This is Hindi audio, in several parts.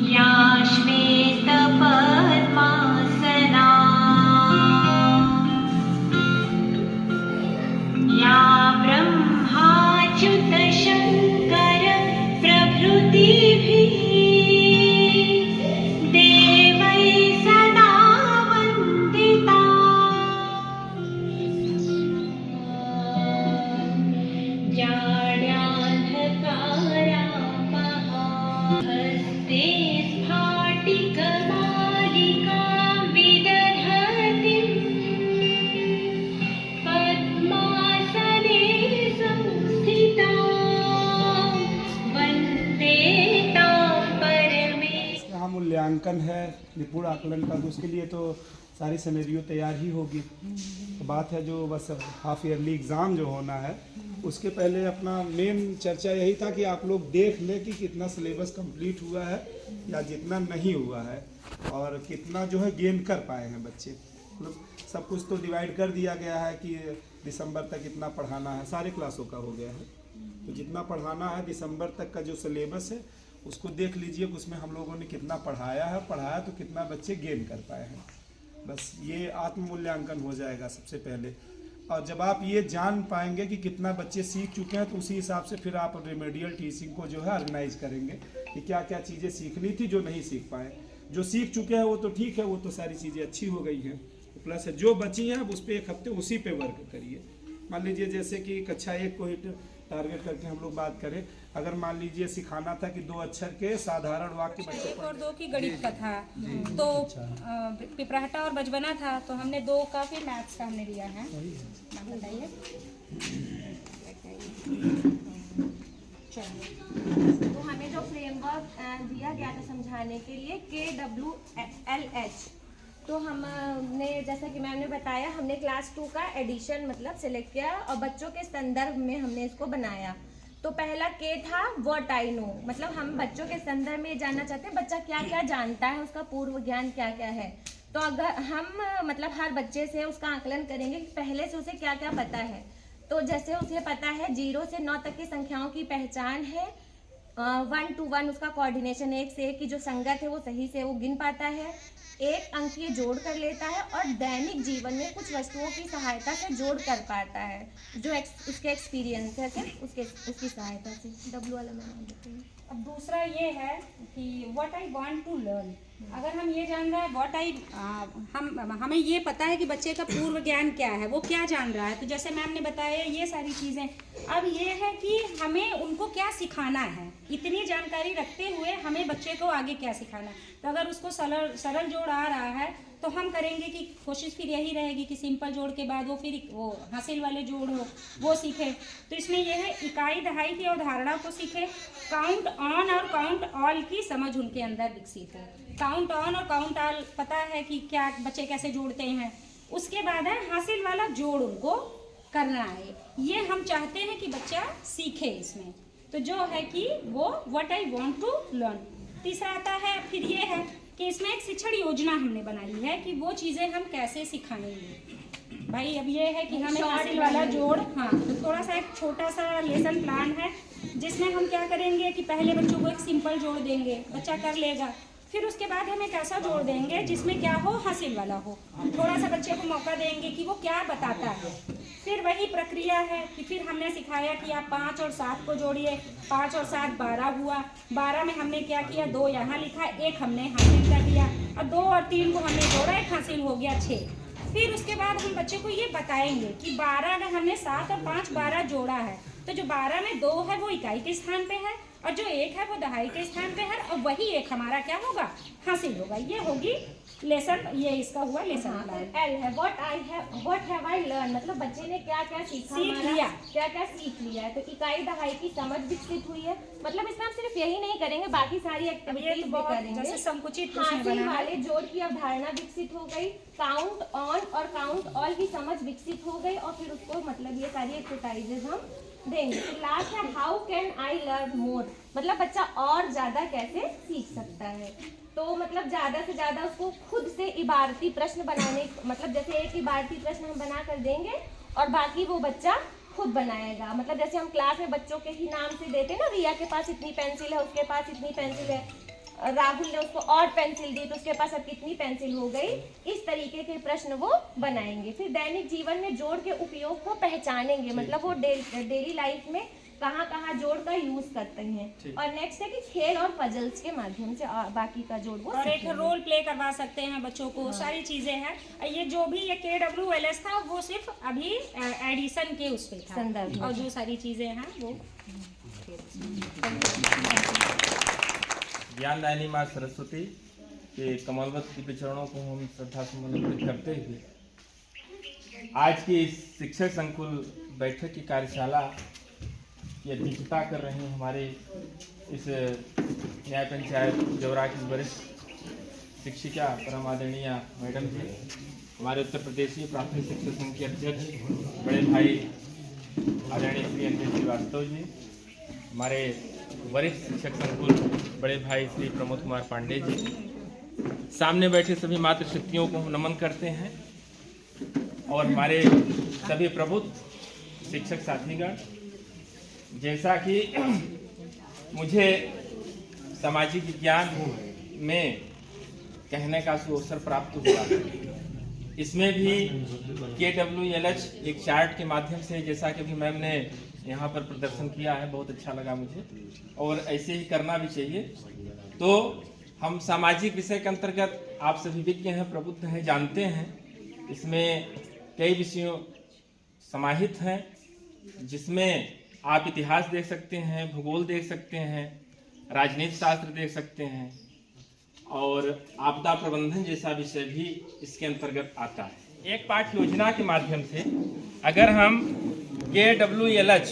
या श्वेतपद्मासना या ब्रह्माच्युतशङ्कर प्रभृतिभिः देवैः सदा वन्दिता। हस्ते स्फाटिकमालिकां विदधतीं पद्मासने संस्थितां वन्दे तां परमेश्वरीं। यहाँ मूल्यांकन है निपुण आकलन का, तो उसके लिए तो सारी सिनेरियो तैयार ही होगी। तो बात है जो बस हाफ ईयरली एग्ज़ाम जो होना है उसके पहले अपना मेन चर्चा यही था कि आप लोग देख लें कि कितना सिलेबस कंप्लीट हुआ है या जितना नहीं हुआ है और कितना जो है गेन कर पाए हैं बच्चे। मतलब सब कुछ तो डिवाइड कर दिया गया है कि दिसंबर तक इतना पढ़ाना है, सारे क्लासों का हो गया है। तो जितना पढ़ाना है दिसंबर तक का जो सिलेबस है उसको देख लीजिए, उसमें हम लोगों ने कितना पढ़ाया तो कितना बच्चे गेन कर पाए हैं। बस ये आत्म मूल्यांकन हो जाएगा सबसे पहले। और जब आप ये जान पाएंगे कि कितना बच्चे सीख चुके हैं तो उसी हिसाब से फिर आप रेमेडियल टीचिंग को जो है ऑर्गेनाइज करेंगे कि क्या क्या चीज़ें सीखनी थी जो नहीं सीख पाए। जो सीख चुके हैं वो तो ठीक है, वो तो सारी चीज़ें अच्छी हो गई हैं। प्लस है जो बची हैं अब उस पर एक हफ्ते उसी पे वर्क करिए। मान लीजिए जैसे कि कक्षा 1 को ही टारगेट करके हम लोग बात करें, अगर मान लीजिए सिखाना था कि 2 अक्षर के साधारण वाक्य बच्चे 1 और 2 की गणित का था, तो पिपराहटा और बचपना था, तो हमने 2 का फिर मैथ्स का हमने लिया है। बताइए। तो हमें जो फ्रेमवर्क दिया गया था समझाने के लिए KWLH, तो हमने जैसा कि मैम ने बताया हमने क्लास 2 का एडिशन मतलब सिलेक्ट किया और बच्चों के संदर्भ में हमने इसको बनाया। तो पहला के था व्हाट आई नो, मतलब हम बच्चों के संदर्भ में जानना चाहते हैं बच्चा क्या क्या जानता है, उसका पूर्व ज्ञान क्या क्या है। तो अगर हम मतलब हर बच्चे से उसका आकलन करेंगे कि पहले से उसे क्या क्या पता है। तो जैसे उसे पता है 0 से 9 तक की संख्याओं की पहचान है, 1 to 1 उसका कोऑर्डिनेशन, 1 से 1 की जो संगत है वो सही से वो गिन पाता है, 1 अंकीय जोड़ कर लेता है और दैनिक जीवन में कुछ वस्तुओं की सहायता से जोड़ कर पाता है जो उसके एक्सपीरियंस है उसकी सहायता से। W वाला मैम देते हैं। अब दूसरा ये है कि what I want to learn. अगर हम ये जान रहे हैं व्हाट आई हमें ये पता है कि बच्चे का पूर्व ज्ञान क्या है, वो क्या जान रहा है। तो जैसे मैम ने बताया ये सारी चीज़ें, अब ये है कि हमें उनको क्या सिखाना है। इतनी जानकारी रखते हुए हमें बच्चे को आगे क्या सिखाना है। तो अगर उसको सरल जोड़ आ रहा है तो हम करेंगे कि कोशिश फिर यही रहेगी कि सिंपल जोड़ के बाद वो फिर वो हासिल वाले जोड़ हो वो सीखे। तो इसमें यह है इकाई दहाई की अवधारणा को सीखे, काउंट ऑन और काउंट ऑल की समझ उनके अंदर विकसित हो। काउंट ऑन और काउंट ऑल पता है कि क्या बच्चे कैसे जोड़ते हैं। उसके बाद है हासिल वाला जोड़ उनको करना है, ये हम चाहते हैं कि बच्चा सीखे इसमें। तो जो है कि वो what I want to learn. तीसरा आता है फिर ये है कि इसमें एक शिक्षण योजना हमने बनाई है कि वो चीज़ें हम कैसे सिखाएंगे। भाई अब ये है कि हमें हासिल वाला जोड़, हाँ, तो थोड़ा सा एक छोटा सा लेसन प्लान है जिसमें हम क्या करेंगे कि पहले बच्चों को एक सिंपल जोड़ देंगे, बच्चा कर लेगा। फिर उसके बाद हम एक ऐसा जोड़ देंगे जिसमें क्या हो, हासिल वाला हो। थोड़ा सा बच्चे को मौका देंगे कि वो क्या बताता है। फिर वही प्रक्रिया है कि फिर हमने सिखाया कि आप 5 और 7 को जोड़िए, 5 और 7 12 हुआ। 12 में हमने क्या किया, 2 यहाँ लिखा, 1 हमने हासिल कर दिया और 2 और 3 को हमने जोड़ा, 1 हासिल हो गया, 6। फिर उसके बाद हम बच्चे को ये बताएंगे कि 12 में हमने 7 और 5 12 जोड़ा है, तो जो 12 में 2 है वो इकाई के स्थान पे है और जो 1 है वो दहाई के स्थान पे है और वही 1 हमारा क्या होगा, हासिल होगा। ये होगी लेसन, ये इसका हुआ लेसन प्लान। L है व्हाट हैव आई लर्न, मतलब बच्चे ने क्या क्या सीख लिया, क्या क्या सीख लिया है। तो इकाई दहाई की समझ विकसित हुई है, मतलब इसमें हम सिर्फ यही नहीं करेंगे, बाकी सारी एक्टिविटीज भी करेंगे। जैसे संकुचित हासिल वाले जोड़ की अवधारणा विकसित हो गई, काउंट ऑन और काउंट ऑल की समझ विकसित हो गई और फिर उसको मतलब ये सारी एक्सरसाइजेज हम देंगे। तो लास्ट है how can I learn more, मतलब बच्चा और ज्यादा कैसे सीख सकता है। तो मतलब ज्यादा से ज्यादा उसको खुद से इबारती प्रश्न बनाने, मतलब जैसे एक इबारती प्रश्न हम बना कर देंगे और बाकी वो बच्चा खुद बनाएगा। मतलब जैसे हम क्लास में बच्चों के ही नाम से देते हैं ना, रिया के पास इतनी पेंसिल है, उसके पास इतनी पेंसिल है, राहुल ने उसको और पेंसिल दी तो उसके पास अब कितनी पेंसिल हो गई। इस तरीके के प्रश्न वो बनाएंगे। फिर दैनिक जीवन में जोड़ के उपयोग को पहचानेंगे, मतलब वो डेली लाइफ में कहाँ कहाँ जोड़ का यूज करते हैं। और नेक्स्ट है कि खेल और पजल्स के माध्यम से बाकी का जोड़ वो और एक सीखेंगे। रोल प्ले करवा सकते हैं बच्चों को। सारी चीजें हैं। ये जो भी ये KWLS था वो सिर्फ अभी एडिशन के उस पे था, संदर्भ में। और जो सारी चीजें हैं वो ज्ञानदायिनी माँ सरस्वती के कमलवत के चरणों को हम श्रद्धा सुमन करते हुए आज की इस शिक्षक संकुल बैठक की कार्यशाला की अध्यक्षता कर रहे हैं हमारे इस न्याय पंचायत जवरा की वरिष्ठ शिक्षिका परम आदरणीय मैडम जी, हमारे उत्तर प्रदेशीय प्राथमिक शिक्षक संघ के अध्यक्ष बड़े भाई आदरणीय श्री अंजन श्रीवास्तव जी, हमारे वरिष्ठ शिक्षक संकुल बड़े भाई श्री प्रमोद कुमार पांडे जी, सामने बैठे सभी मातृशक्तियों को हम नमन करते हैं, और हमारे सभी प्रबुद्ध शिक्षक साथीगण। जैसा कि मुझे सामाजिक विज्ञान में कहने का अवसर प्राप्त हुआ, इसमें भी KWLH एक चार्ट के माध्यम से, जैसा कि अभी मैम ने यहाँ पर प्रदर्शन किया है, बहुत अच्छा लगा मुझे, और ऐसे ही करना भी चाहिए। तो हम सामाजिक विषय के अंतर्गत आप सभी विज्ञ हैं, प्रबुद्ध हैं, जानते हैं, इसमें कई विषयों समाहित हैं, जिसमें आप इतिहास देख सकते हैं, भूगोल देख सकते हैं, राजनीति शास्त्र देख सकते हैं, और आपदा प्रबंधन जैसा विषय भी इसके अंतर्गत आता है। एक पाठ्य योजना के माध्यम से अगर हम KWLH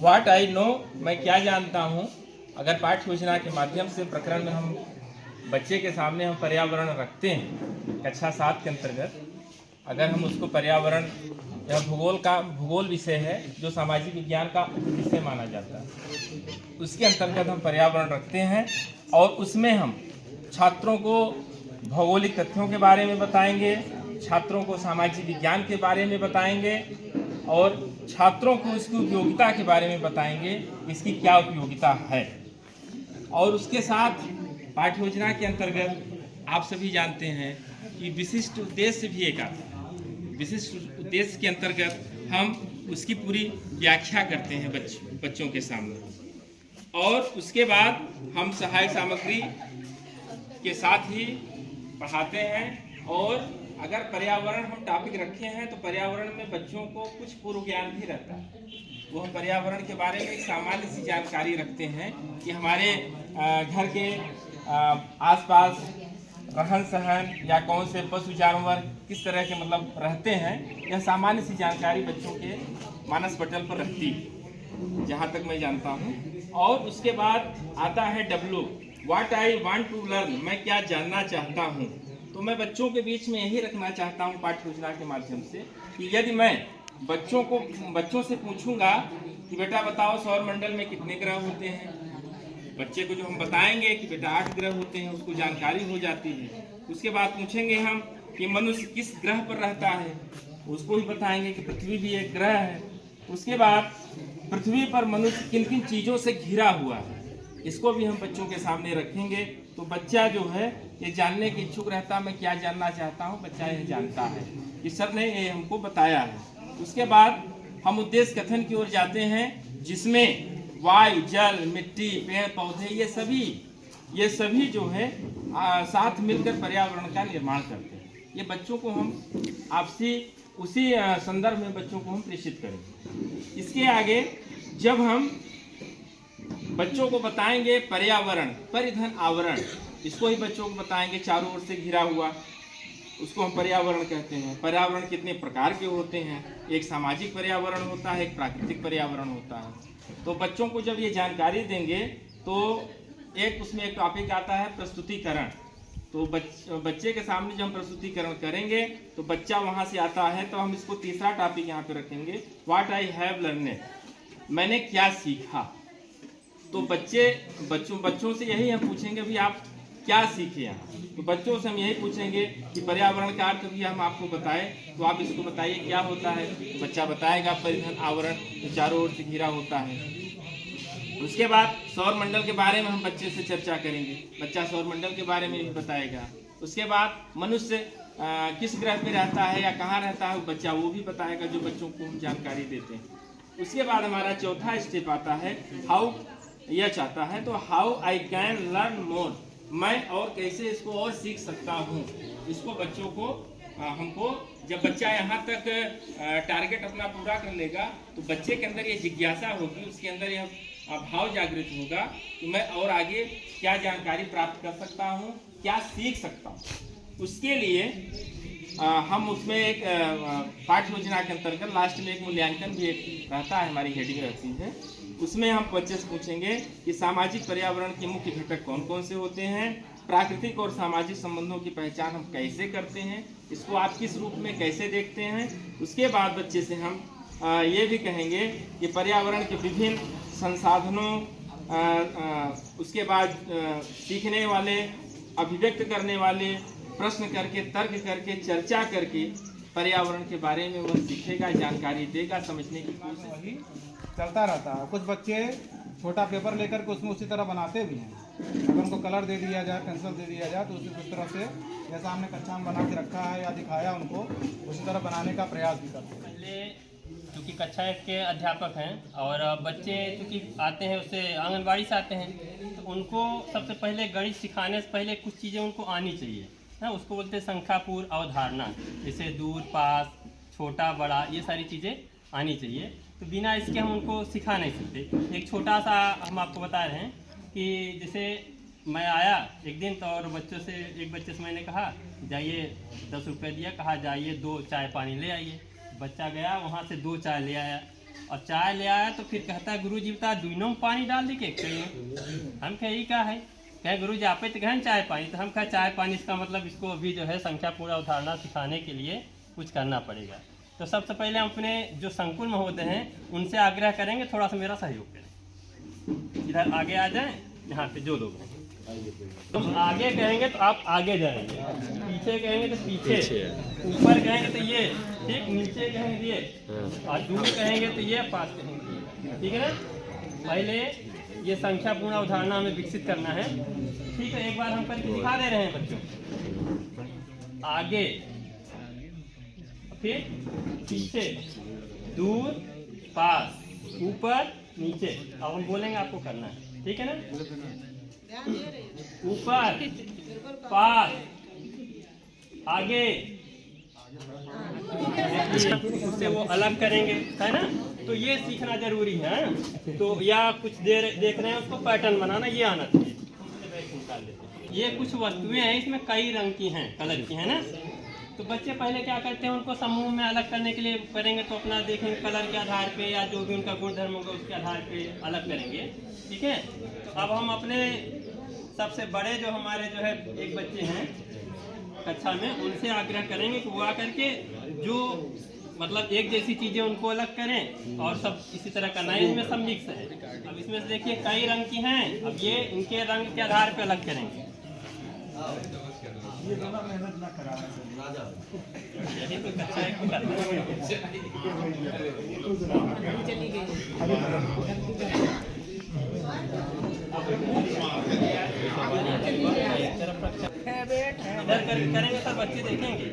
व्हाट आई नो, मैं क्या जानता हूँ, अगर पाठ्य योजना के माध्यम से प्रकरण में हम बच्चे के सामने हम पर्यावरण रखते हैं कक्षा 7 के अंतर्गत, अगर हम उसको पर्यावरण या भूगोल विषय है जो सामाजिक विज्ञान का विषय माना जाता है, उसके अंतर्गत हम पर्यावरण रखते हैं, और उसमें हम छात्रों को भौगोलिक तथ्यों के बारे में बताएंगे, छात्रों को सामाजिक विज्ञान के बारे में बताएंगे, और छात्रों को इसकी उपयोगिता के बारे में बताएंगे, इसकी क्या उपयोगिता है। और उसके साथ पाठ्य योजना के अंतर्गत आप सभी जानते हैं कि विशिष्ट उद्देश्य भी एक आता है। विशिष्ट उद्देश्य के अंतर्गत हम उसकी पूरी व्याख्या करते हैं बच्चों के सामने, और उसके बाद हम सहायक सामग्री के साथ ही पढ़ाते हैं। और अगर पर्यावरण हम टॉपिक रखे हैं तो पर्यावरण में बच्चों को कुछ पूर्व ज्ञान भी रहता है, वो हम पर्यावरण के बारे में एक सामान्य सी जानकारी रखते हैं कि हमारे घर के आसपास रहन सहन या कौन से पशु जानवर किस तरह के मतलब रहते हैं, यह सामान्य सी जानकारी बच्चों के मानस पटल पर रहती है, जहाँ तक मैं जानता हूँ। और उसके बाद आता है W, what I want to learn, मैं क्या जानना चाहता हूँ। तो मैं बच्चों के बीच में यही रखना चाहता हूँ पाठ्य योजना के माध्यम से कि यदि मैं बच्चों से पूछूंगा कि बेटा बताओ सौरमंडल में कितने ग्रह होते हैं, बच्चे को जो हम बताएंगे कि बेटा 8 ग्रह होते हैं, उसको जानकारी हो जाती है। उसके बाद पूछेंगे हम कि मनुष्य किस ग्रह पर रहता है, उसको भी बताएंगे कि पृथ्वी भी एक ग्रह है। उसके बाद पृथ्वी पर मनुष्य किन किन चीज़ों से घिरा हुआ है, इसको भी हम बच्चों के सामने रखेंगे। तो बच्चा जो है ये जानने के इच्छुक रहता है, मैं क्या जानना चाहता हूँ, बच्चा यह जानता है कि सर ने ये हमको बताया है। उसके बाद हम उद्देश्य कथन की ओर जाते हैं, जिसमें वायु, जल, मिट्टी, पेड़ पौधे, ये सभी जो है साथ मिलकर पर्यावरण का निर्माण करते हैं। ये बच्चों को हम आपसी उसी संदर्भ में बच्चों को हम प्रेषित करेंगे। इसके आगे जब हम बच्चों को बताएंगे पर्यावरण, परिधन आवरण, इसको ही बच्चों को बताएंगे, चारों ओर से घिरा हुआ, उसको हम पर्यावरण कहते हैं। पर्यावरण कितने प्रकार के होते हैं, एक सामाजिक पर्यावरण होता है, एक प्राकृतिक पर्यावरण होता है। तो बच्चों को जब ये जानकारी देंगे तो एक उसमें एक टॉपिक आता है प्रस्तुतिकरण। तो बच्चे के सामने जब हम प्रस्तुतिकरण करेंगे तो बच्चा वहाँ से आता है, तो हम इसको तीसरा टॉपिक यहाँ पे रखेंगे, व्हाट आई हैव लर्नेड, मैंने क्या सीखा। तो बच्चों से यही हम पूछेंगे, भी आप क्या सीखे यहाँ। तो बच्चों से हम यही पूछेंगे कि पर्यावरण का अर्थ भी हम आपको बताएं, तो आप इसको बताइए क्या होता है। बच्चा बताएगा परिधन आवरण जो चारों ओर से घिरा होता है। उसके बाद सौर मंडल के बारे में हम बच्चे से चर्चा करेंगे, बच्चा सौर मंडल के बारे में भी बताएगा। उसके बाद मनुष्य किस ग्रह पे रहता है या कहाँ रहता है, बच्चा वो भी बताएगा, जो बच्चों को हम जानकारी देते हैं। उसके बाद हमारा चौथा स्टेप आता है हाउ, यह चाहता है तो how I can learn more, मैं और कैसे इसको और सीख सकता हूँ। इसको बच्चों को हमको जब बच्चा यहाँ तक टारगेट अपना पूरा कर लेगा तो बच्चे के अंदर ये जिज्ञासा होगी, उसके अंदर यह भाव जागृत होगा कि मैं और आगे क्या जानकारी प्राप्त कर सकता हूँ, क्या सीख सकता हूँ। उसके लिए हम उसमें एक पाठ्य योजना के अंतर्गत लास्ट में एक मूल्यांकन भी एक रहता है, हमारी हेडिंग रहती है। उसमें हम बच्चे से पूछेंगे कि सामाजिक पर्यावरण के मुख्य घटक कौन कौन से होते हैं, प्राकृतिक और सामाजिक संबंधों की पहचान हम कैसे करते हैं, इसको आप किस रूप में कैसे देखते हैं। उसके बाद बच्चे से हम ये भी कहेंगे कि पर्यावरण के विभिन्न संसाधनों, उसके बाद सीखने वाले, अभिव्यक्त करने वाले, प्रश्न करके, तर्क करके, चर्चा करके पर्यावरण के बारे में वह सीखेगा, जानकारी देगा, समझने की कोशिश चलता रहता है। कुछ बच्चे छोटा पेपर लेकर के उसमें उसी तरह बनाते भी हैं। अगर उनको कलर दे दिया जाए, पेंसिल दे दिया जाए तो उस तरह से जैसा हमने कक्षा में बना के रखा है या दिखाया उनको, उसी तरह बनाने का प्रयास भी करते हैं। पहले चूँकि कक्षा के अध्यापक हैं और बच्चे चूँकि आते हैं उससे आंगनबाड़ी से आते हैं, तो उनको सबसे पहले गणित सिखाने से पहले कुछ चीज़ें उनको आनी चाहिए ना। उसको बोलते हैं संख्यापूर्ण अवधारणा, जैसे दूर, पास, छोटा, बड़ा, ये सारी चीज़ें आनी चाहिए। तो बिना इसके हम उनको सिखा नहीं सकते। एक छोटा सा हम आपको बता रहे हैं कि जैसे मैं आया एक दिन तो और बच्चों से, एक बच्चे से मैंने कहा जाइए 10 रुपये दिया, कहा जाइए 2 चाय पानी ले आइए। बच्चा गया वहाँ से 2 चाय ले आया और चाय ले आया तो फिर कहता है गुरुजी बता दोनों में पानी डाल दी के हम कहे यही क्या है, कहे गुरुजी आप तो कहें चाय पानी, तो हम कहे चाय पानी, इसका मतलब इसको अभी जो है संख्यापूर्ण अवधारणा सिखाने के लिए कुछ करना पड़ेगा। तो सबसे पहले हम अपने जो संकुल महोदय हैं उनसे आग्रह करेंगे थोड़ा सा मेरा सहयोग करें। इधर आगे आ जाएं, यहाँ पे जो लोग हैं तुम आगे कहेंगे तो आप आगे जाएंगे, पीछे कहेंगे तो पीछे, ऊपर कहेंगे तो ये ठीक, नीचे कहेंगे ये, और दूर कहेंगे तो ये, पास कहेंगे, ठीक है ना। पहले ये संख्यापूर्ण अवधारणा हमें विकसित करना है, ठीक है। एक बार हम करके दिखा दे रहे हैं बच्चों। आगे, फिर पीछे, दूर, पास, ऊपर, नीचे। अब हम बोलेंगे आपको करना है, ठीक है ना। ऊपर, पास, आगे, उससे वो अलग करेंगे, है ना। तो ये सीखना जरूरी है। तो या कुछ देर देख रहे हैं उसको पैटर्न बनाना ये आना चाहिए। ये कुछ वस्तुएं हैं, इसमें कई रंग की हैं, कलर की है ना। तो बच्चे पहले क्या करते हैं, उनको समूह में अलग करने के लिए करेंगे तो अपना देखेंगे कलर के आधार पे या जो भी उनका गुणधर्म होगा उसके आधार पे अलग करेंगे, ठीक है। तो अब हम अपने सबसे बड़े जो हमारे जो है एक बच्चे हैं कक्षा में, उनसे आग्रह करेंगे कि वो आकर के जो मतलब एक जैसी चीज़ें उनको अलग करें और सब इसी तरह करना है। इसमें सब मिक्स है। अब इसमें से देखिए कई रंग की हैं, अब ये इनके रंग के आधार पे अलग करेंगे। ये दोनों मेहनत ना करा यही तो कक्षा है कि करना इधर करेंगे सब बच्चे देखेंगे।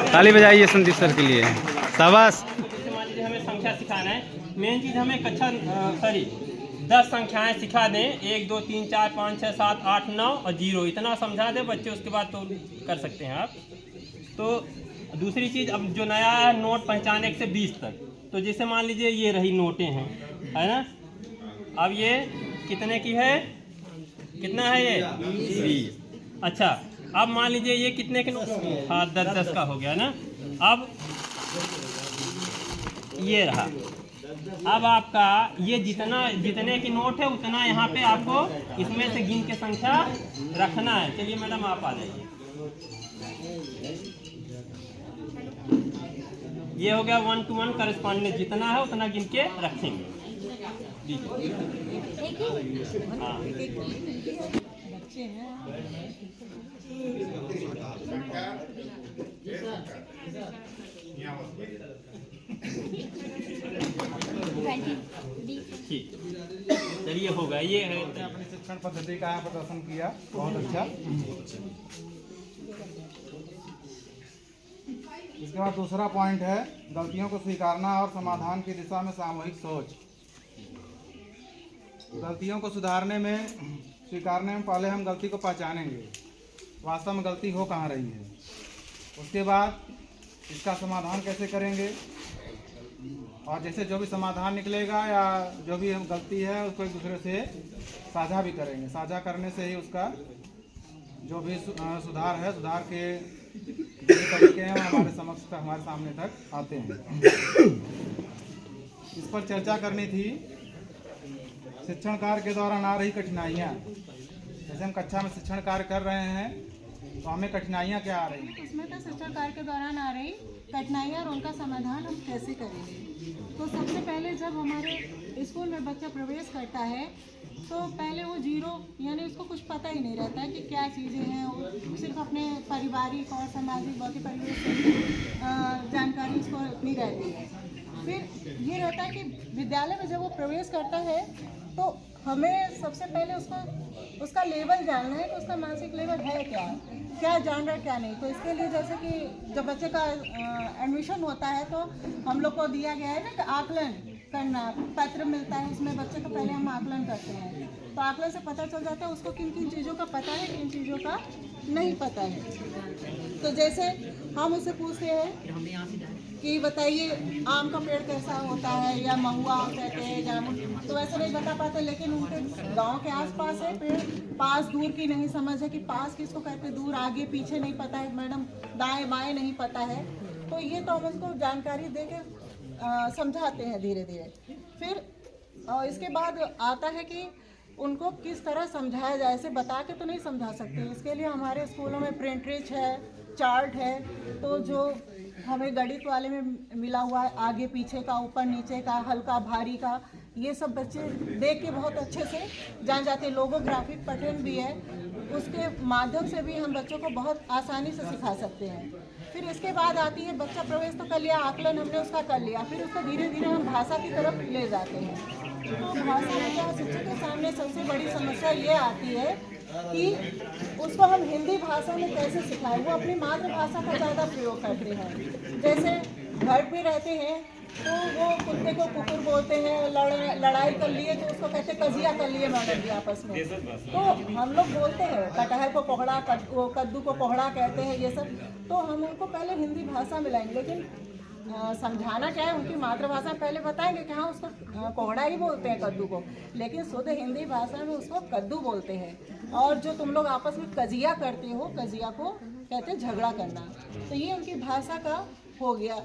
ताली बजाइए संदीप सर के लिए, शाबाश। जैसे मान लीजिए हमें संख्या सिखाना है, मेन चीज़ हमें कक्षा 10 संख्याएं सिखा दें, 1 2 3 4 5 6 7 8 9 और 0, इतना समझा दें बच्चे, उसके बाद तो कर सकते हैं आप। तो दूसरी चीज़, अब जो नया है नोट पहचाने 1 से 20 तक, तो जैसे मान लीजिए ये रही नोटें हैं, है ना। अब ये कितने की है, कितना है ये 20। अच्छा, अब मान लीजिए ये कितने के, हाँ 10 का हो गया ना। अब ये रहा, अब आपका ये जितने की नोट है उतना यहाँ पे आपको इसमें से गिन के संख्या रखना है। चलिए मैडम आप आ जाइए। ये हो गया 1 to 1 करस्पॉन्डेंस, जितना है उतना गिन के रखेंगे। दीजिए। हाँ। ठीक, चलिए होगा। ये है अपनी शिक्षण पद्धति का यहाँ प्रदर्शन किया, बहुत अच्छा। इसके बाद दूसरा पॉइंट है गलतियों को स्वीकारना और समाधान की दिशा में सामूहिक सोच। गलतियों को सुधारने में, स्वीकारने में पहले हम गलती को पहचानेंगे, वास्तव में गलती हो कहाँ रही है। उसके बाद इसका समाधान कैसे करेंगे, और जैसे जो भी समाधान निकलेगा या जो भी गलती है उसको एक दूसरे से साझा भी करेंगे। साझा करने से ही उसका जो भी सुधार है, सुधार के जो तरीके हैं हमारे समक्ष तक, हमारे सामने तक आते हैं। इस पर चर्चा करनी थी, शिक्षण कार्य के दौरान आ रही कठिनाइयाँ। जैसे हम कक्षा में शिक्षण कार्य कर रहे हैं तो हमें कठिनाइयाँ क्या आ रही हैं? उसमें तो शिक्षण कार्य के दौरान आ रही कठिनाइयाँ और उनका समाधान हम कैसे करेंगे। तो सबसे पहले जब हमारे स्कूल में बच्चा प्रवेश करता है तो पहले वो जीरो, यानी उसको कुछ पता ही नहीं रहता है कि क्या चीज़ें हैं। वो सिर्फ अपने पारिवारिक और सामाजिक बाकी परिवेश की जानकारी उसको इतनी रहती है। फिर ये रहता है कि विद्यालय में जब वो प्रवेश करता है तो हमें सबसे पहले उसका लेवल जानना है कि उसका मानसिक लेवल है क्या जान रहा है क्या नहीं। तो इसके लिए जैसे कि जब बच्चे का एडमिशन होता है तो हम लोग को दिया गया है ना कि आकलन करना, पत्र मिलता है, उसमें बच्चे का पहले हम आकलन करते हैं। तो आकलन से पता चल जाता है उसको किन किन चीज़ों का पता है, किन चीज़ों का नहीं पता है। तो जैसे हम उससे पूछते हैं कि बताइए आम का पेड़ कैसा होता है, या महुआ आम कहते हैं, जामुन, तो वैसे नहीं बता पाते। लेकिन उनके गांव के आसपास है पेड़, पास दूर की नहीं समझ है कि पास किसको कहते, दूर आगे पीछे नहीं पता है मैडम, दाएं बाएं नहीं पता है। तो ये तो हम उसको जानकारी दे के समझाते हैं धीरे धीरे। फिर इसके बाद आता है कि उनको किस तरह समझाया जाए। ऐसे बता के तो नहीं समझा सकते। इसके लिए हमारे स्कूलों में प्रिंटरिच है, चार्ट है, तो जो हमें गणित वाले में मिला हुआ है आगे पीछे का, ऊपर नीचे का, हल्का भारी का, ये सब बच्चे देख के बहुत अच्छे से जान जाते हैं। लोगोग्राफिक पैटर्न भी है, उसके माध्यम से भी हम बच्चों को बहुत आसानी से सिखा सकते हैं। फिर इसके बाद आती है बच्चा प्रवेश तो कर लिया, आकलन हमने उसका कर लिया, फिर उसको धीरे धीरे हम भाषा की तरफ ले जाते हैं। तो भाषा में क्या शिक्षक के सामने सबसे बड़ी समस्या ये आती है कि उसको हम हिंदी भाषा में कैसे सिखाएं। वो अपनी मातृभाषा का ज़्यादा प्रयोग करते हैं। जैसे घर पे रहते हैं तो वो कुत्ते को कुकुर बोलते हैं, लड़ाई कर लिए तो उसको कहते कजिया कर लिए मैडम जी आपस में। तो हम लोग बोलते हैं कटहल को कोहड़ा, कद्दू को कोहड़ा कहते हैं, ये सब। तो हम उनको पहले हिंदी भाषा में लाएंगे, लेकिन समझाना क्या है, उनकी मातृभाषा पहले बताएंगे कि हाँ उसको कोहड़ा ही बोलते हैं कद्दू को, लेकिन शुद्ध हिंदी भाषा में उसको कद्दू बोलते हैं। और जो तुम लोग आपस में कजिया करते हो, कजिया को कहते हैं झगड़ा करना। तो ये उनकी भाषा का हो गया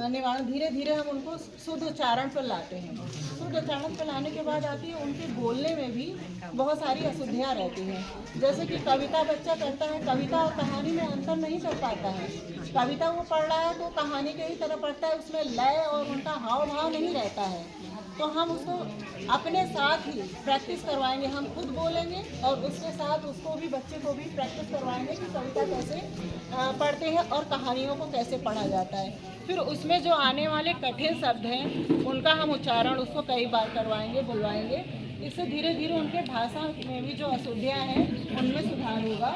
निवारण। धीरे धीरे हम उनको शुद्ध उच्चारण पर लाते हैं। शुद्ध उच्चारण पर लाने के बाद आती है उनके बोलने में भी बहुत सारी अशुद्धियाँ रहती हैं। जैसे कि कविता बच्चा करता है, कविता और कहानी में अंतर नहीं कर पाता है। कविता वो पढ़ रहा है तो कहानी के ही तरह पढ़ता है, उसमें लय और उनका हाव भाव नहीं रहता है। तो हम उसको अपने साथ ही प्रैक्टिस करवाएंगे, हम खुद बोलेंगे और उसके साथ उसको भी, बच्चे को भी प्रैक्टिस करवाएंगे कि कविता कैसे पढ़ते हैं और कहानियों को कैसे पढ़ा जाता है। फिर उसमें जो आने वाले कठिन शब्द हैं उनका हम उच्चारण उसको कई बार करवाएंगे, बुलवाएंगे। इससे धीरे धीरे उनके भाषा में भी जो अशुद्धियाँ हैं उनमें सुधार होगा।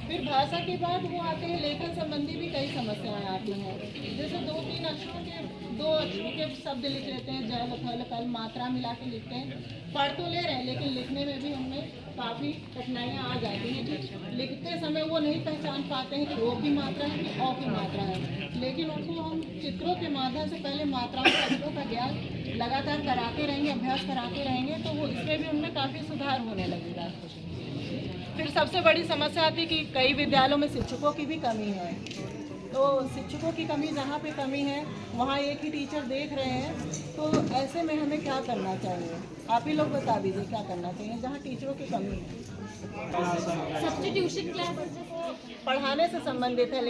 फिर भाषा के बाद वो आते हैं लेखन संबंधी भी कई समस्याएं आती हैं। जैसे 2-3 अक्षरों के 2 अक्षरों के शब्द लिख लेते हैं, जल थल कल, मात्रा मिला के लिखते हैं। पढ़ तो ले रहे हैं लेकिन लिखने में भी उनमें काफ़ी कठिनाइयाँ आ जाती हैं कि लिखते समय वो नहीं पहचान पाते हैं कि ओ की मात्रा है कि औ की मात्रा है। लेकिन उनको हम चित्रों के माध्यम से पहले मात्राओं के अक्षरों का ज्ञान लगातार कराते रहेंगे, अभ्यास कराते रहेंगे, तो वो इसमें भी उनमें काफ़ी सुधार होने लगेगा। फिर सबसे बड़ी समस्या आती है कि कई विद्यालयों में शिक्षकों की भी कमी है। तो शिक्षकों की कमी, जहाँ पे कमी है वहाँ एक ही टीचर देख रहे हैं, तो ऐसे में हमें क्या करना चाहिए? आप ही लोग बता दीजिए क्या करना चाहिए जहाँ टीचरों की कमी है। सब्स्टिट्यूशन क्लास पढ़ाने से संबंधित है,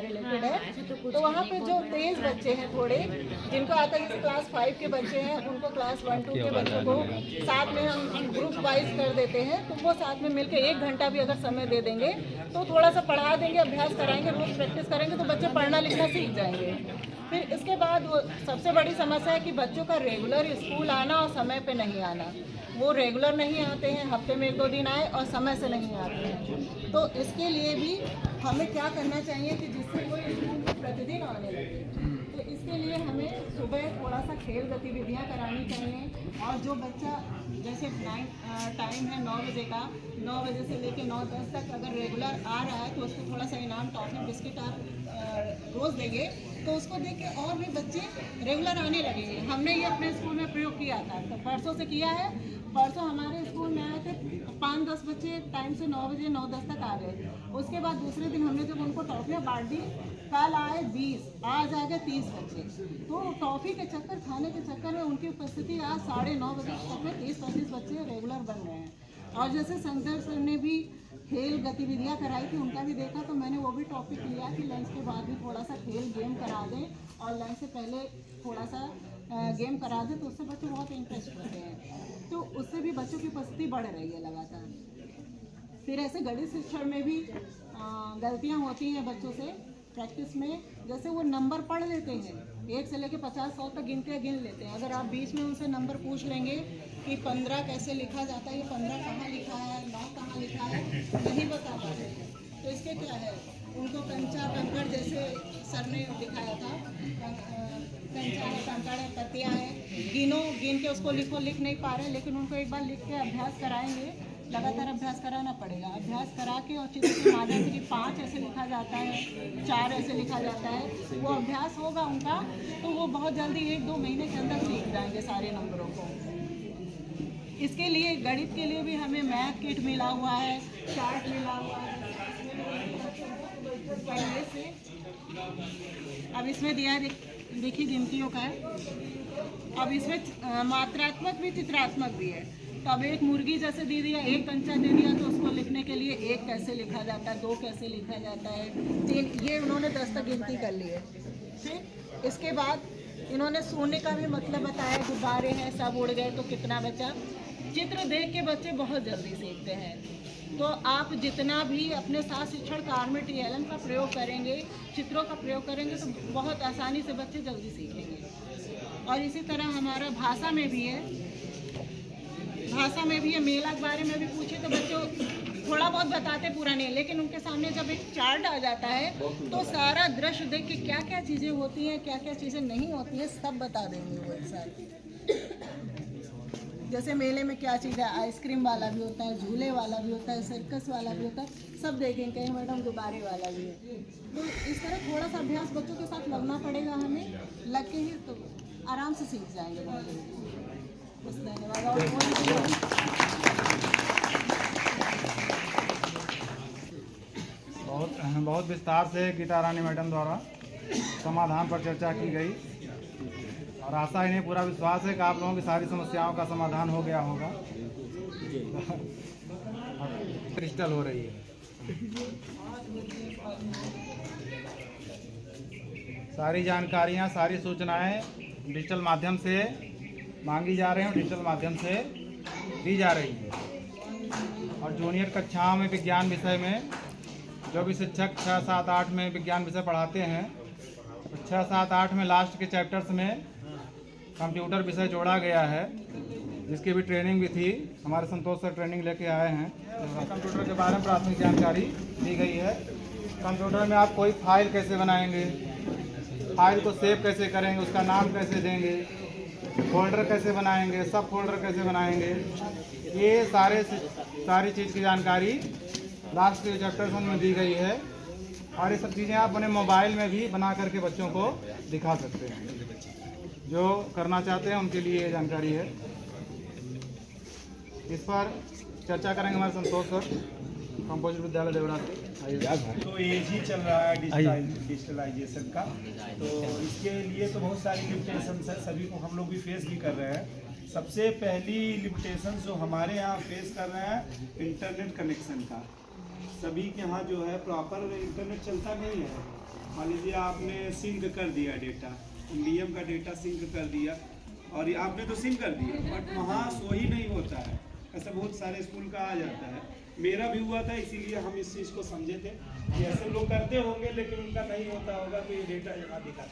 रिलेटेड है। तो वहाँ पे जो तेज बच्चे हैं थोड़े, जिनको आता है जैसे क्लास 5 के बच्चे हैं, उनको क्लास 1-2 के बच्चों को साथ में हम ग्रुप वाइज कर देते हैं। तो वो साथ में मिलकर 1 घंटा भी अगर समय दे देंगे तो थोड़ा सा पढ़ा देंगे, अभ्यास कराएंगे, रोज प्रैक्टिस करेंगे तो बच्चे पढ़ना लिखना सीख जाएंगे। फिर इसके बाद वो सबसे बड़ी समस्या है कि बच्चों का रेगुलर स्कूल आना और समय पे नहीं आना। वो रेगुलर नहीं आते हैं, हफ्ते में 1-2 दिन आए और समय से नहीं आते हैं। तो इसके लिए भी हमें क्या करना चाहिए कि जिससे वो स्कूल में प्रतिदिन आने लगे। तो इसके लिए हमें सुबह थोड़ा सा खेल गतिविधियाँ करानी चाहिए। और जो बच्चा जैसे टाइम है 9 बजे का, 9 बजे से लेकर 9-10 तक अगर रेगुलर आ रहा है तो उसको थोड़ा सा इनाम, टॉफी, बिस्किट आप रोज़ देंगे तो उसको देख के और भी बच्चे रेगुलर आने लगेंगे। हमने ये अपने स्कूल में प्रयोग किया था, तो परसों से किया है। परसों हमारे स्कूल में आए थे 5-10 बच्चे, टाइम से 9 बजे 9-10 तक आ गए। उसके बाद दूसरे दिन हमने जब उनको टॉफियाँ बांट दी, कल आए 20, आज आ गए 30 बच्चे। तो टॉफ़ी के चक्कर, खाने के चक्कर में उनकी उपस्थिति आज 9:30 बजे तक में 30-35 बच्चे रेगुलर बन रहे हैं। और जैसे संदर्भ सर ने भी खेल गतिविधियाँ कराई थी, उनका भी देखा, तो मैंने वो भी टॉपिक लिया कि लंच के बाद भी थोड़ा सा खेल गेम करा दें और लंच से पहले थोड़ा सा गेम करा दें, तो उससे बच्चे बहुत इंटरेस्ट होते हैं। तो उससे भी बच्चों की उपस्थिति बढ़ रही है लगातार। फिर ऐसे गणित शिक्षण में भी गलतियाँ होती हैं बच्चों से प्रैक्टिस में। जैसे वो नंबर पढ़ लेते हैं, 1 से लेकर 50-100 तक गिन लेते हैं। अगर आप बीच में उनसे नंबर पूछ लेंगे कि 15 कैसे लिखा जाता है, ये 15 कहाँ लिखा है, 9 कहाँ लिखा है, नहीं बता पाते। तो इसके क्या है, उनको कंचा कंकड़ जैसे सर ने दिखाया था, कंचा है, कंकड़ है, पत्तियाँ हैं, गिन के उसको लिख नहीं पा रहे, लेकिन उनको एक बार लिख के अभ्यास कराएंगे। लगातार अभ्यास कराना पड़ेगा। अभ्यास करा के और चित्र के माध्यम से कि 5 ऐसे लिखा जाता है, 4 ऐसे लिखा जाता है, वो अभ्यास होगा उनका, तो वो बहुत जल्दी 1-2 महीने के अंदर सीख जाएंगे सारे नंबरों को। इसके लिए गणित के लिए भी हमें मैथ किट मिला हुआ है, चार्ट मिला हुआ है पहले से। अब इसमें दिया है, देखिए गिनतियों का है। अब इसमें मात्रात्मक भी चित्रात्मक भी है। तो अब एक मुर्गी जैसे दे दिया, 1 कंचा दे दिया, तो उसको लिखने के लिए 1 कैसे लिखा जाता है, 2 कैसे लिखा जाता है, 3, ये उन्होंने 10 तक गिनती कर ली है। फिर इसके बाद इन्होंने सोने का भी मतलब बताया, गुब्बारे हैं, सब उड़ गए तो कितना बचा। चित्र देख के बच्चे बहुत जल्दी सीखते हैं। तो आप जितना भी अपने साथ शिक्षण कार्य में TLM का प्रयोग करेंगे, चित्रों का प्रयोग करेंगे, तो बहुत आसानी से बच्चे जल्दी सीखेंगे। और इसी तरह हमारा भाषा में भी है, मेला के बारे में भी पूछे तो बच्चों थोड़ा बहुत बताते, पूरा नहीं, लेकिन उनके सामने जब एक चार्ट आ जाता है तो सारा दृश्य देख के क्या क्या चीज़ें होती हैं, क्या क्या चीज़ें नहीं होती हैं, सब बता देंगे वो एक साथ। जैसे मेले में क्या चीज़ है, आइसक्रीम वाला भी होता है, झूले वाला भी होता है, सर्कस वाला भी होता है, सब देखेंगे। कहीं मैडम गुब्बारे वाला भी है। तो इस तरह थोड़ा सा अभ्यास बच्चों के साथ लगना पड़ेगा हमें, लग के ही तो आराम से सीख जाएंगे बच्चे। धन्यवाद। बहुत विस्तार से गीता रानी मैडम द्वारा समाधान पर चर्चा की गई और आशा इन्हें पूरा विश्वास है कि आप लोगों की सारी समस्याओं का समाधान हो गया होगा। क्रिस्टल हो रही है, सारी जानकारियाँ, सारी सूचनाएं डिजिटल माध्यम से मांगी जा रही हैं, डिजिटल माध्यम से दी जा रही है। और जूनियर कक्षाओं में विज्ञान विषय में जो भी शिक्षक 6, 7, 8 में विज्ञान विषय पढ़ाते हैं, तो 6, 7, 8 में लास्ट के चैप्टर्स में कंप्यूटर विषय जोड़ा गया है, जिसकी भी ट्रेनिंग भी थी। हमारे संतोष सर ट्रेनिंग लेके आए हैं। कंप्यूटर के बारे में प्राथमिक जानकारी दी गई है। कंप्यूटर में आप कोई फाइल कैसे बनाएंगे, फाइल को सेव कैसे करेंगे, उसका नाम कैसे देंगे, फोल्डर कैसे बनाएंगे, सब फोल्डर कैसे बनाएंगे, ये सारी चीज़ की जानकारी लास्ट के चैप्टर्स में दी गई है। और ये सब चीज़ें आप अपने मोबाइल में भी बना करके बच्चों को दिखा सकते हैं। जो करना चाहते हैं उनके लिए ये जानकारी है। इस पर चर्चा करेंगे हमारे संतोष सर, कंपोजिट विद्यालय देवरा से। तो एज ही चल रहा है डिजिटलाइजेशन का, तो इसके लिए तो बहुत सारी लिमिटेशंस है, सभी को हम लोग भी फेस भी कर रहे हैं। सबसे पहली लिमिटेशन जो हमारे यहाँ फेस कर रहे हैं इंटरनेट कनेक्शन का। सभी के यहाँ जो है प्रॉपर इंटरनेट चलता नहीं है। मान लीजिए आपने सिंक कर दिया डेटा, इंडियम का डेटा सिंक कर दिया और ये आपने तो सिंक कर दिया, बट वहाँ सही नहीं होता है। ऐसा बहुत सारे स्कूल का आ जाता है, मेरा भी हुआ था, इसीलिए हम इस चीज़ को समझे थे कि ऐसे लोग करते होंगे लेकिन उनका नहीं होता होगा, तो ये डेटा यहाँ दिखा।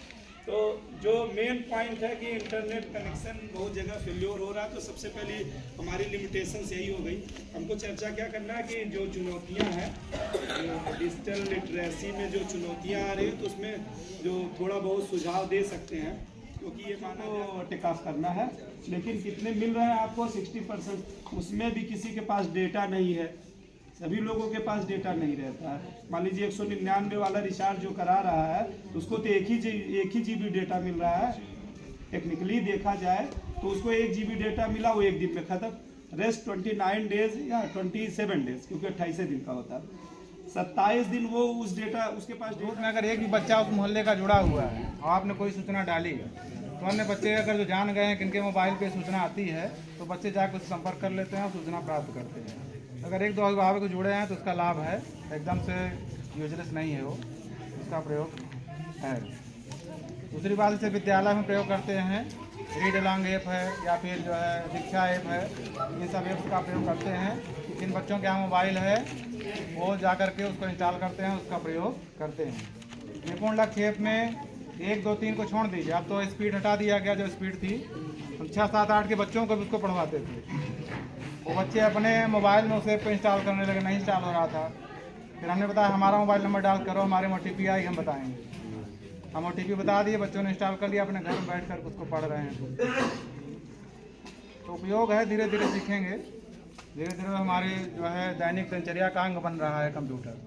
तो जो मेन पॉइंट है कि इंटरनेट कनेक्शन बहुत जगह फेल्योर हो रहा है, तो सबसे पहले हमारी लिमिटेशन यही हो गई। हमको चर्चा क्या करना है कि जो चुनौतियां हैं, जो डिजिटल लिटरेसी में जो चुनौतियां आ रही हैं, तो उसमें जो थोड़ा बहुत सुझाव दे सकते हैं, क्योंकि ये माना टेक ऑफ करना है। लेकिन कितने मिल रहे हैं आपको? 60%। उसमें भी किसी के पास डेटा नहीं है, सभी लोगों के पास डेटा नहीं रहता है। मान लीजिए 199 वाला रिचार्ज जो करा रहा है, उसको तो एक ही GB डेटा मिल रहा है। टेक्निकली देखा जाए तो उसको 1 GB डेटा मिला, वो एक दिन में ख़त्म। रेस्ट 29 डेज या 27 डेज, क्योंकि 28 दिन का होता है, 27 दिन वो उस डेटा उसके पास ग्रुप में अगर एक भी बच्चा उस मोहल्ले का जुड़ा हुआ है और आपने कोई सूचना डाली, तो अन्य बच्चे अगर जो जान गए हैं किनके मोबाइल पे सूचना आती है, तो बच्चे जाकर उससे संपर्क कर लेते हैं और सूचना प्राप्त करते हैं। अगर एक दो अभिभावक जुड़े हैं तो उसका लाभ है, एकदम से यूजलेस नहीं है वो, उसका प्रयोग है। दूसरी बात, जैसे विद्यालय में प्रयोग करते हैं, रीड अलॉन्ग ऐप है या फिर जो है दीक्षा ऐप है, ये सब ऐप्स का प्रयोग करते हैं। जिन बच्चों के यहाँ मोबाइल है वो जा करके उसको इंस्टॉल करते हैं, उसका प्रयोग करते हैं। निपुण लक्ष्य ऐप में 1, 2, 3 को छोड़ दीजिए, अब तो स्पीड हटा दिया गया। जो स्पीड थी, हम 6, 7, 8 के बच्चों को भी उसको पढ़वाते थे, वो बच्चे अपने मोबाइल में उस ऐप को इंस्टॉल करने लगे, नहीं इंस्टॉल हो रहा था। फिर हमने बताया हमारा मोबाइल नंबर डाल करो, हमारे में OTP आई, हम बताएंगे। हम OTP बता दिए, बच्चों ने इंस्टॉल कर लिया, अपने घर में बैठ कर उसको पढ़ रहे हैं। तो उपयोग है, धीरे धीरे सीखेंगे। धीरे धीरे हमारे जो है दैनिक दिनचर्या का अंग बन रहा है कंप्यूटर,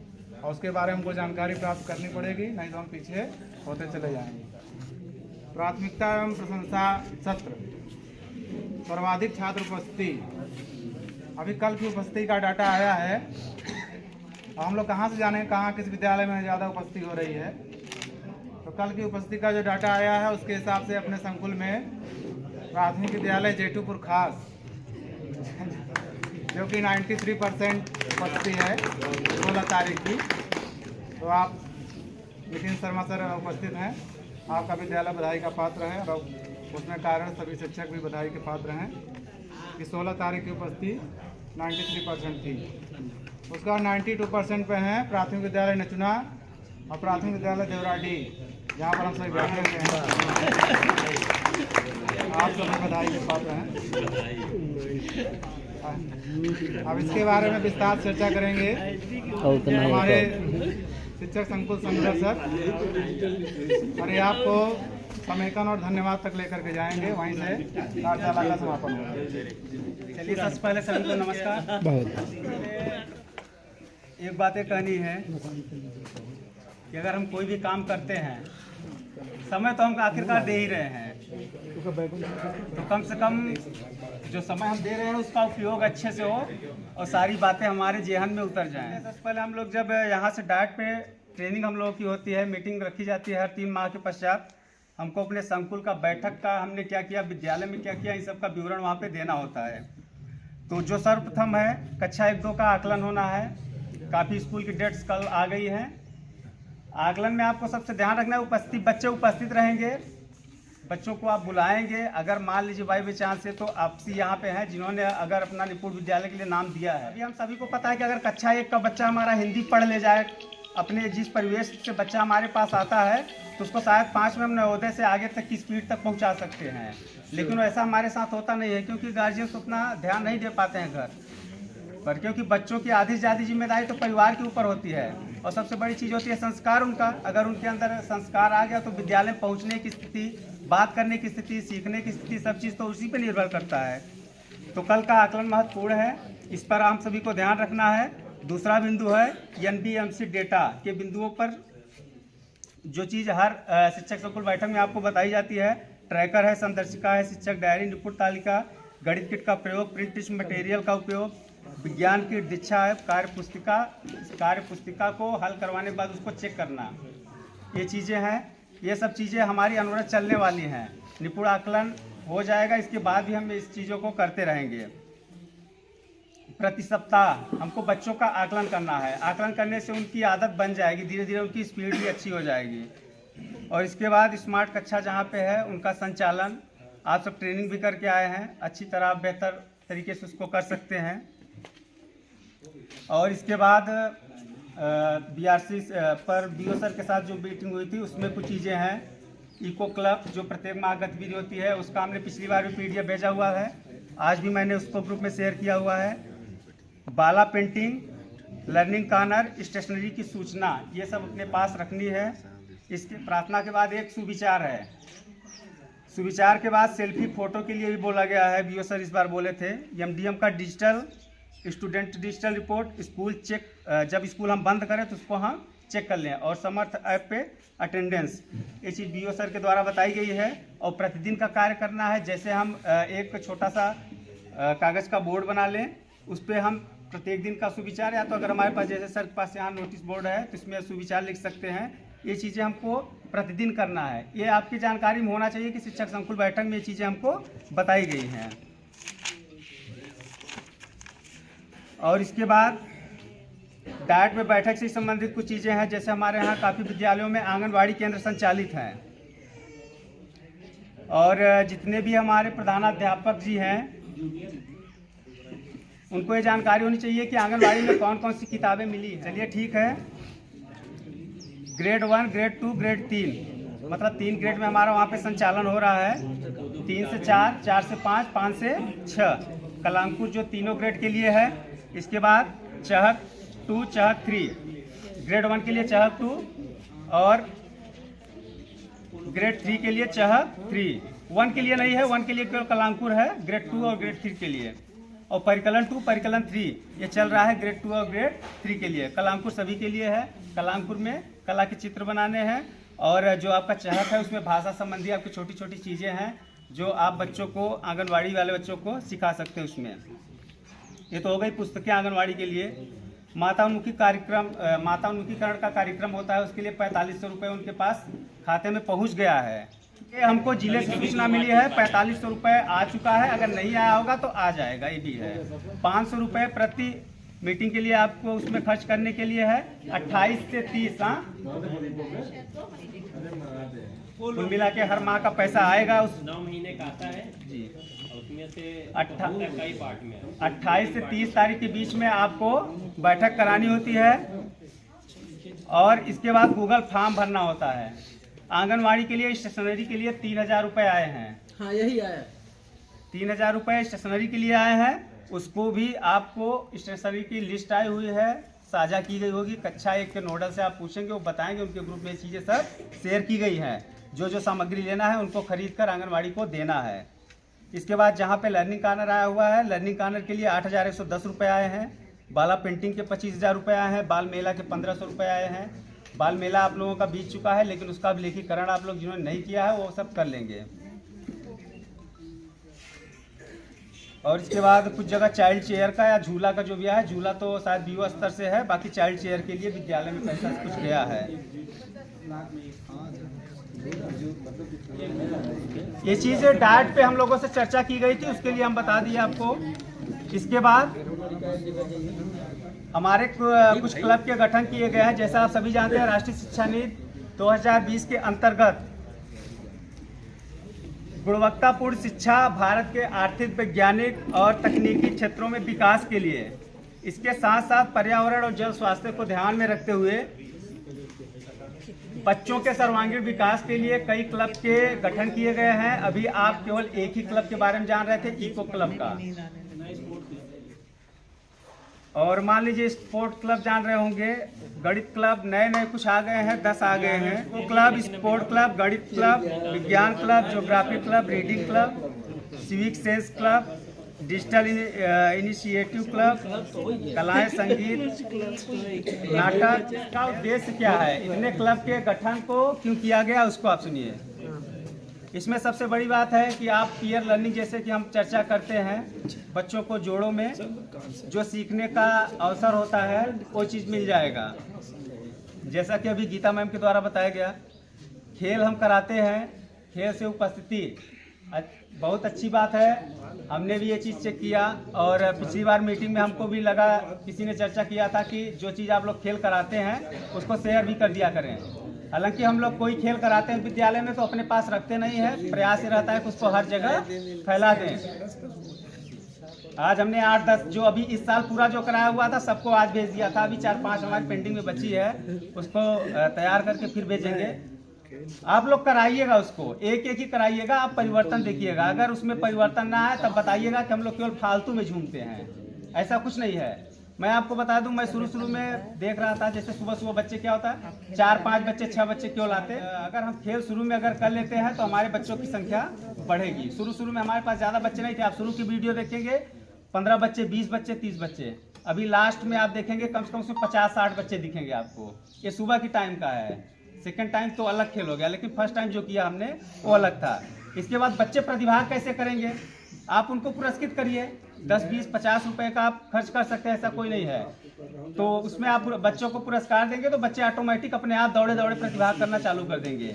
और उसके बारे में हमको जानकारी प्राप्त करनी पड़ेगी, नहीं तो हम पीछे होते चले जाएंगे। प्राथमिकता एवं प्रशंसा सत्र, सर्वाधिक छात्र उपस्थिति। अभी कल की उपस्थिति का डाटा आया है, और हम लोग कहाँ से जाने कहाँ किस विद्यालय में ज़्यादा उपस्थिति हो रही है। तो कल की उपस्थिति का जो डाटा आया है, उसके हिसाब से अपने संकुल में प्राथमिक विद्यालय जेठूपुर खास, जो कि 93% उपस्थिति है 16 तारीख की। तो आप नितिन शर्मा सर उपस्थित हैं, आपका विद्यालय बधाई का पात्र है, और उसमें कारण सभी शिक्षक भी बधाई के पात्र हैं कि 16 तारीख की उपस्थिति 93% थी। उसका 92% पे हैं प्राथमिक विद्यालय नचुना और प्राथमिक विद्यालय देवराडी, जहाँ पर हम सभी बैठे हुए हैं। आप सभी बधाई के पात्र हैं। अब इसके बारे में विस्तार चर्चा करेंगे हमारे शिक्षक संकुल संघर्ष सर, और ये आपको समेकन और धन्यवाद तक लेकर के जाएंगे, वहीं से कार्यशाला का समापन होगा। चलिए, सबसे पहले सभी को नमस्कार। एक बातें कहनी है कि अगर हम कोई भी काम करते हैं, समय तो हम आखिरकार दे ही रहे हैं, तो कम से कम जो समय हम दे रहे हैं उसका उपयोग अच्छे से हो और सारी बातें हमारे जेहन में उतर जाएं। सबसे पहले हम लोग जब यहाँ से डायरेक्ट पे ट्रेनिंग हम लोगों की होती है, मीटिंग रखी जाती है हर 3 माह के पश्चात, हमको अपने संकुल का बैठक का हमने क्या किया, विद्यालय में क्या किया, इन सब का विवरण वहाँ पे देना होता है। तो जो सर्वप्रथम है, कक्षा 1-2 का आकलन होना है। काफ़ी स्कूल की डेट्स कल आ गई हैं। आकलन में आपको सबसे ध्यान रखना है, उपस्थित बच्चे उपस्थित रहेंगे, बच्चों को आप बुलाएंगे। अगर मान लीजिए बाई बाई चांस है तो आपसी यहाँ पे हैं जिन्होंने अगर अपना निपुण विद्यालय के लिए नाम दिया है। अभी हम सभी को पता है कि अगर कक्षा 1 का बच्चा हमारा हिंदी पढ़ ले जाए, अपने जिस परिवेश से बच्चा हमारे पास आता है, तो उसको शायद 5 में हम नवोदय से आगे तक की स्पीड तक पहुँचा सकते हैं। लेकिन वैसा हमारे साथ होता नहीं है, क्योंकि गार्जियंस उतना ध्यान नहीं दे पाते हैं घर पर, क्योंकि बच्चों की आधी से ज़्यादा जिम्मेदारी तो परिवार के ऊपर होती है। और सबसे बड़ी चीज़ होती है संस्कार उनका। अगर उनके अंदर संस्कार आ गया तो विद्यालय में पहुंचने की स्थिति, बात करने की स्थिति, सीखने की स्थिति, सब चीज़ तो उसी पे निर्भर करता है। तो कल का आकलन महत्वपूर्ण है, इस पर हम सभी को ध्यान रखना है। दूसरा बिंदु है NBMC डेटा के बिंदुओं पर जो चीज़ हर शिक्षक संकुल बैठक में आपको बताई जाती है। ट्रैकर है, संदर्शिका है, शिक्षक डायरी, निपुण तालिका, गणित किट का प्रयोग, प्रिंट टिश्यू मटेरियल का उपयोग, विज्ञान की दीक्षा है, कार्य पुस्तिका को हल करवाने के बाद उसको चेक करना, ये चीज़ें हैं। ये सब चीज़ें हमारी अनवरत चलने वाली हैं। निपुण आकलन हो जाएगा, इसके बाद भी हम इस चीज़ों को करते रहेंगे। प्रति सप्ताह हमको बच्चों का आकलन करना है। आकलन करने से उनकी आदत बन जाएगी, धीरे धीरे उनकी स्पीड भी अच्छी हो जाएगी। और इसके बाद स्मार्ट कक्षा जहाँ पे है उनका संचालन आप सब ट्रेनिंग भी करके आए हैं, अच्छी तरह बेहतर तरीके से उसको कर सकते हैं। और इसके बाद BRC पर BO सर के साथ जो मीटिंग हुई थी उसमें कुछ चीज़ें हैं। इको क्लब जो प्रत्येक माह गतिविधि होती है उसका हमने पिछली बार भी PDF भेजा हुआ है, आज भी मैंने उसको ग्रुप में शेयर किया हुआ है। बाला पेंटिंग, लर्निंग कॉर्नर, स्टेशनरी की सूचना, ये सब अपने पास रखनी है। इसके प्रार्थना के बाद एक सुविचार है। सुविचार के बाद सेल्फी फ़ोटो के लिए भी बोला गया है। BO सर इस बार बोले थे। MDM का digital student digital report, school check, जब स्कूल हम बंद करें तो उसको हम चेक कर लें। और समर्थ ऐप पे अटेंडेंस, ये चीज़ BO सर के द्वारा बताई गई है। और प्रतिदिन का कार्य करना है, जैसे हम एक छोटा सा कागज़ का बोर्ड बना लें, उस पर हम प्रत्येक दिन का सुविचार, या तो अगर हमारे पास जैसे सर के पास यहाँ नोटिस बोर्ड है तो इसमें सुविचार लिख सकते हैं। ये चीज़ें हमको प्रतिदिन करना है। ये आपकी जानकारी में होना चाहिए कि शिक्षक संकुल बैठक में ये चीज़ें हमको बताई गई हैं। और इसके बाद डाइट में बैठक से संबंधित कुछ चीज़ें हैं, जैसे हमारे यहाँ काफ़ी विद्यालयों में आंगनवाड़ी केंद्र संचालित हैं। और जितने भी हमारे प्रधानाध्यापक जी हैं उनको ये जानकारी होनी चाहिए कि आंगनवाड़ी में कौन कौन सी किताबें मिली। चलिए ठीक है, ग्रेड 1, ग्रेड 2, ग्रेड 3, मतलब 3 ग्रेड में हमारा वहाँ पे संचालन हो रहा है। 3 से 4, 4 से 5, 5 से 6 कलांकुर जो तीनों ग्रेड के लिए है। इसके बाद चहक 2, चहक 3, ग्रेड 1 के लिए चहक 2 और ग्रेड 3 के लिए चहक 3। 1 के लिए नहीं है, 1 के लिए केवल कलांकुर है, ग्रेड 2 और ग्रेड 3 के लिए। और परिकलन 2, परिकलन 3 ये चल रहा है ग्रेड 2 और ग्रेड 3 के लिए। कलांकुर सभी के लिए है। कलांकुर में कला के चित्र बनाने हैं। और जो आपका चहक है उसमें भाषा संबंधी आपकी छोटी छोटी चीज़ें हैं जो आप बच्चों को, आंगनवाड़ी वाले बच्चों को सिखा सकते हैं उसमें। ये तो हो गई पुस्तकें आंगनवाड़ी के लिए। माताउन्मुखी कार्यक्रम, माताउन्मुखीकरण का कार्यक्रम होता है, उसके लिए 4500 रुपये उनके पास खाते में पहुंच गया है। ये हमको जिले से सूचना मिली है, 4500 रुपये आ चुका है। अगर नहीं आया होगा तो आ जाएगा, ये भी है। 500 रुपये प्रति मीटिंग के लिए आपको उसमें खर्च करने के लिए है। 28 से 30, हाँ, कुल मिला के हर माह का पैसा आएगा। उस 9 महीने का आता है जी, उसमें से कई पार्ट में 28 से 30 तारीख के बीच में आपको बैठक करानी होती है। और इसके बाद गूगल फॉर्म भरना होता है। आंगनवाड़ी के लिए, स्टेशनरी के लिए 3000 रुपये आए हैं। हाँ, यही आया। 3000 रुपये स्टेशनरी के लिए आए हैं। उसको भी आपको स्टेशनरी की लिस्ट आई हुई है, साझा की गई होगी। कक्षा 1 के नोडल से आप पूछेंगे, वो बताएंगे। उनके ग्रुप में चीज़ें सब शेयर की गई हैं। जो जो सामग्री लेना है उनको खरीद कर आंगनवाड़ी को देना है। इसके बाद जहाँ पे लर्निंग कॉर्नर आया हुआ है, लर्निंग कॉर्नर के लिए 8110 रुपये आए हैं। बाला पेंटिंग के 25000 रुपये आए हैं। बाल मेला के 1500 रुपये आए हैं। बाल मेला आप लोगों का बीत चुका है, लेकिन उसका लेखीकरण आप लोग जिन्होंने नहीं किया है वो सब कर लेंगे। और इसके बाद कुछ जगह चाइल्ड चेयर का या झूला का जो भी है, झूला तो शायद BO स्तर से है, बाकी चाइल्ड चेयर के लिए विद्यालय में पैसा कुछ गया है। ये चीज़ें डाइट पे हम लोगों से चर्चा की गई थी, उसके लिए हम बता दिए आपको। इसके बाद हमारे कुछ क्लब के गठन किए गए हैं। जैसा आप सभी जानते हैं, राष्ट्रीय शिक्षा नीति 2020 के अंतर्गत गुणवत्तापूर्ण शिक्षा भारत के आर्थिक, वैज्ञानिक और तकनीकी क्षेत्रों में विकास के लिए, इसके साथ साथ पर्यावरण और जल स्वास्थ्य को ध्यान में रखते हुए बच्चों के सर्वांगीण विकास के लिए कई क्लब के गठन किए गए हैं। अभी आप केवल एक ही क्लब के बारे में जान रहे थे, इको क्लब का। और मान लीजिए स्पोर्ट क्लब जान रहे होंगे, गणित क्लब नए नए कुछ आ गए हैं, 10 आ गए हैं। वो क्लब, स्पोर्ट क्लब, गणित क्लब, विज्ञान club, geography club, reading club, civic sense club, digital initiative club, कलाएं, संगीत, नाटक। का उद्देश्य क्या है, इतने क्लब के गठन को क्यों किया गया, उसको आप सुनिए। इसमें सबसे बड़ी बात है कि आप पीयर लर्निंग, जैसे कि हम चर्चा करते हैं, बच्चों को जोड़ों में जो सीखने का अवसर होता है वो चीज़ मिल जाएगा। जैसा कि अभी गीता मैम के द्वारा बताया गया, खेल हम कराते हैं, खेल से उपस्थिति बहुत अच्छी बात है। हमने भी ये चीज़ चेक किया और पिछली बार मीटिंग में हमको भी लगा, किसी ने चर्चा किया था कि जो चीज़ आप लोग खेल कराते हैं उसको शेयर भी कर दिया करें। हालांकि हम लोग कोई खेल कराते हैं विद्यालय में तो अपने पास रखते नहीं है, प्रयास ये रहता है कि उसको हर जगह फैला दें। आज हमने 8-10 जो अभी इस साल पूरा जो कराया हुआ था सबको आज भेज दिया था। अभी 4-5 हमारी पेंडिंग में बची है, उसको तैयार करके फिर भेजेंगे। आप लोग कराइएगा, उसको एक एक ही कराइएगा, आप परिवर्तन देखिएगा। अगर उसमें परिवर्तन ना आए तब बताइएगा कि हम लोग केवल फालतू में झूमते हैं, ऐसा कुछ नहीं है। मैं आपको बता दूं, मैं शुरू में देख रहा था, जैसे सुबह बच्चे क्या होता है 4-5 बच्चे 6 बच्चे क्यों लाते। अगर हम खेल शुरू में अगर कर लेते हैं तो हमारे बच्चों की संख्या बढ़ेगी। शुरू में हमारे पास ज़्यादा बच्चे नहीं थे। आप शुरू की वीडियो देखेंगे 15 बच्चे, 20 बच्चे, 30 बच्चे। अभी लास्ट में आप देखेंगे कम से कम उसमें 50-60 बच्चे दिखेंगे आपको। ये सुबह की टाइम का है। सेकेंड टाइम तो अलग खेल हो गया, लेकिन फर्स्ट टाइम जो किया हमने वो अलग था। इसके बाद बच्चे प्रतिभाग कैसे करेंगे, आप उनको पुरस्कृत करिए। 10, 20, 50 रुपए का आप खर्च कर सकते हैं, ऐसा कोई नहीं है। तो उसमें आप बच्चों को पुरस्कार देंगे तो बच्चे ऑटोमेटिक अपने आप दौड़े प्रतिभाग करना चालू कर देंगे।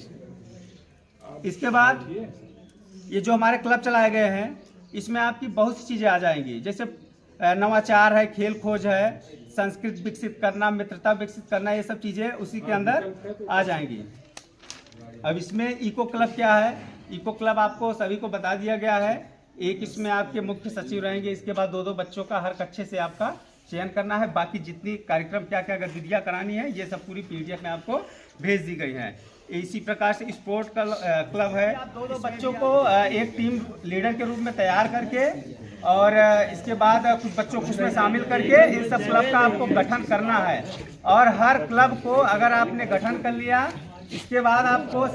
इसके बाद ये जो हमारे क्लब चलाए गए हैं इसमें आपकी बहुत सी चीज़ें आ जाएंगी, जैसे नवाचार है, खेल खोज है, संस्कृत विकसित करना, मित्रता विकसित करना, ये सब चीज़ें उसी के अंदर आ जाएंगी। अब इसमें इको क्लब क्या है, इको क्लब आपको सभी को बता दिया गया है। एक इसमें आपके मुख्य सचिव रहेंगे, इसके बाद 2-2 बच्चों का हर कक्षे से आपका चयन करना है। बाकी जितनी कार्यक्रम क्या गतिविधियाँ करानी है ये सब पूरी PDF में आपको भेज दी गई हैं। इसी प्रकार से स्पोर्ट क्लब है। 2-2 बच्चों को एक टीम लीडर के रूप में तैयार करके और इसके बाद कुछ बच्चों को उसमें शामिल करके इन सब क्लब का आपको गठन करना है। और हर क्लब को अगर आपने गठन कर लिया, इसके बाद आपको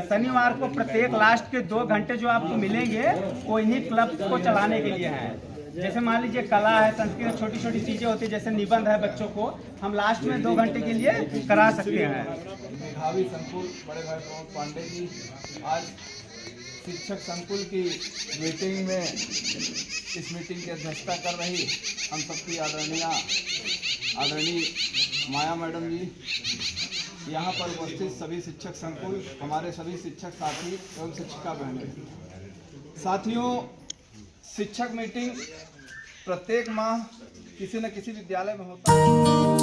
शनिवार को प्रत्येक लास्ट के 2 घंटे जो आपको मिलेंगे वो इन्हीं क्लब को चलाने के लिए हैं। जैसे मान लीजिए कला है, संस्कृत, छोटी चीज़ें होती है, जैसे निबंध है, बच्चों को हम लास्ट में 2 घंटे के लिए करा सकते हैं। मेधावी संकुल बड़े भाई प्रमोद पांडे जी आज शिक्षक संकुल की मीटिंग में इस मीटिंग की अध्यक्षता कर रही हम सबकी आदरणीय माया मैडम जी, यहाँ पर उपस्थित सभी शिक्षक संकुल, हमारे सभी शिक्षक साथी एवं शिक्षिका बहनें। साथियों, शिक्षक मीटिंग प्रत्येक माह किसी न किसी विद्यालय में होता है।